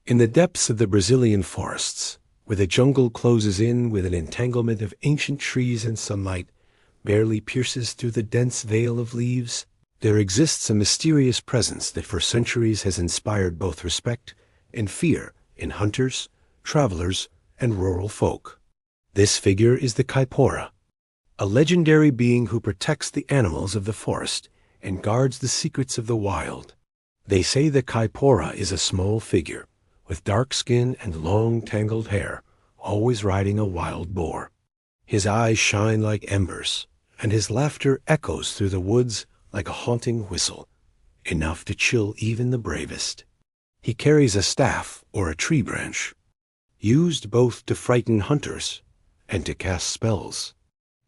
In the depths of the Brazilian forests, where the jungle closes in with an entanglement of ancient trees and sunlight barely pierces through the dense veil of leaves, there exists a mysterious presence that for centuries has inspired both respect and fear in hunters, travelers, and rural folk. This figure is the Caipora, a legendary being who protects the animals of the forest and guards the secrets of the wild. They say the Caipora is a small figure, with dark skin and long tangled hair, always riding a wild boar. His eyes shine like embers, and his laughter echoes through the woods like a haunting whistle, enough to chill even the bravest. He carries a staff or a tree branch, used both to frighten hunters and to cast spells.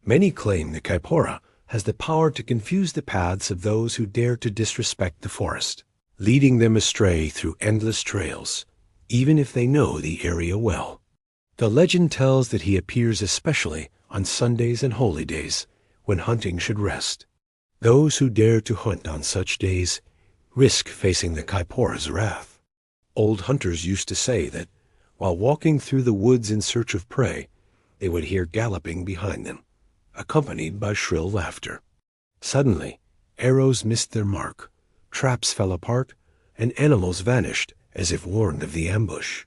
Many claim the Caipora has the power to confuse the paths of those who dare to disrespect the forest, leading them astray through endless trails, even if they know the area well. The legend tells that he appears especially on Sundays and holy days, when hunting should rest. Those who dare to hunt on such days risk facing the Caipora's wrath. Old hunters used to say that, while walking through the woods in search of prey, they would hear galloping behind them, accompanied by shrill laughter. Suddenly, arrows missed their mark, traps fell apart, and animals vanished as if warned of the ambush.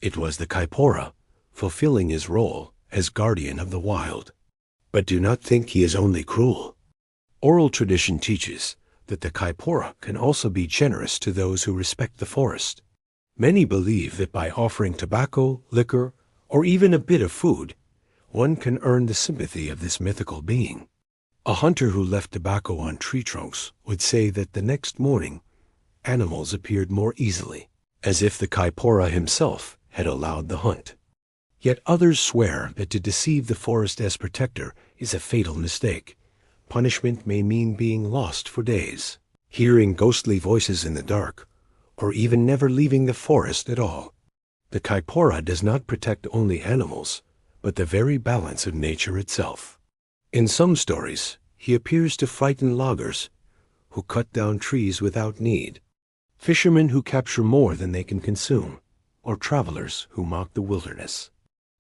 It was the Caipora, fulfilling his role as guardian of the wild. But do not think he is only cruel. Oral tradition teaches that the Caipora can also be generous to those who respect the forest. Many believe that by offering tobacco, liquor, or even a bit of food, one can earn the sympathy of this mythical being. A hunter who left tobacco on tree trunks would say that the next morning, animals appeared more easily, as if the Caipora himself had allowed the hunt. Yet others swear that to deceive the forest as protector is a fatal mistake. Punishment may mean being lost for days, hearing ghostly voices in the dark, or even never leaving the forest at all. The Caipora does not protect only animals, but the very balance of nature itself. In some stories, he appears to frighten loggers who cut down trees without need, fishermen who capture more than they can consume, or travelers who mock the wilderness.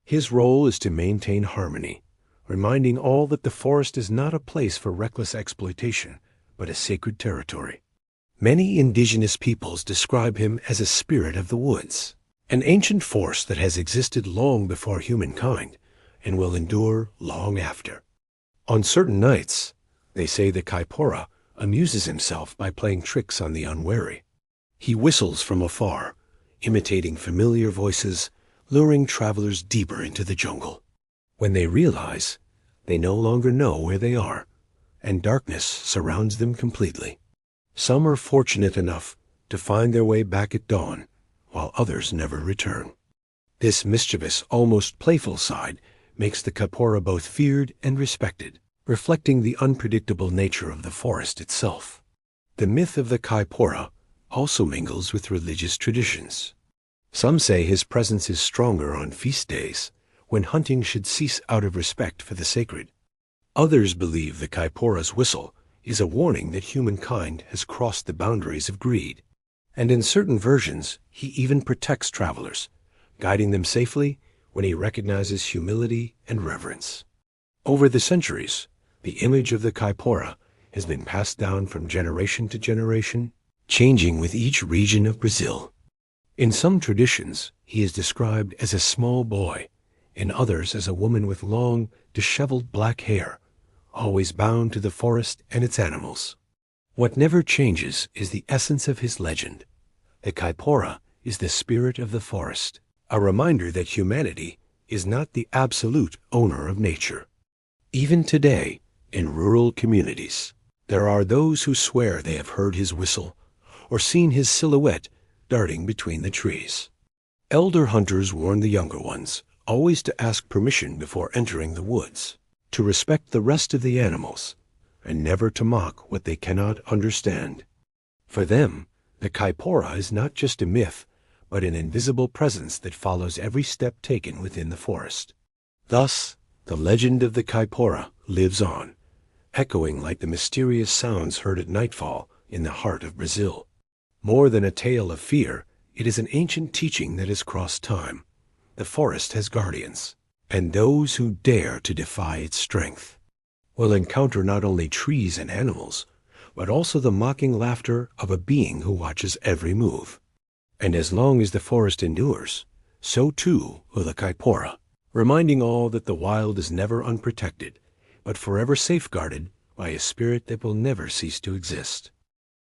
His role is to maintain harmony, reminding all that the forest is not a place for reckless exploitation, but a sacred territory. Many indigenous peoples describe him as a spirit of the woods, an ancient force that has existed long before humankind and will endure long after. On certain nights, they say the Caipora amuses himself by playing tricks on the unwary. He whistles from afar, imitating familiar voices, luring travelers deeper into the jungle. When they realize, they no longer know where they are, and darkness surrounds them completely. Some are fortunate enough to find their way back at dawn, while others never return. This mischievous, almost playful side makes the Caipora both feared and respected, reflecting the unpredictable nature of the forest itself. The myth of the Caipora also mingles with religious traditions. Some say his presence is stronger on feast days, when hunting should cease out of respect for the sacred. Others believe the Caipora's whistle is a warning that humankind has crossed the boundaries of greed, and in certain versions he even protects travelers, guiding them safely when he recognizes humility and reverence. Over the centuries, the image of the Caipora has been passed down from generation to generation, changing with each region of Brazil. In some traditions, he is described as a small boy, in others as a woman with long, disheveled black hair, always bound to the forest and its animals. What never changes is the essence of his legend. The Caipora is the spirit of the forest, a reminder that humanity is not the absolute owner of nature. Even today, in rural communities, there are those who swear they have heard his whistle or seen his silhouette darting between the trees. Elder hunters warn the younger ones always to ask permission before entering the woods, to respect the rest of the animals, and never to mock what they cannot understand. For them, the Caipora is not just a myth, but an invisible presence that follows every step taken within the forest. Thus, the legend of the Caipora lives on, echoing like the mysterious sounds heard at nightfall in the heart of Brazil. More than a tale of fear, It is an ancient teaching that has crossed time. The forest has guardians, and those who dare to defy its strength will encounter not only trees and animals, but also the mocking laughter of a being who watches every move. And as long as the forest endures, so too will the Caipora, reminding all that the wild is never unprotected, but forever safeguarded by a spirit that will never cease to exist.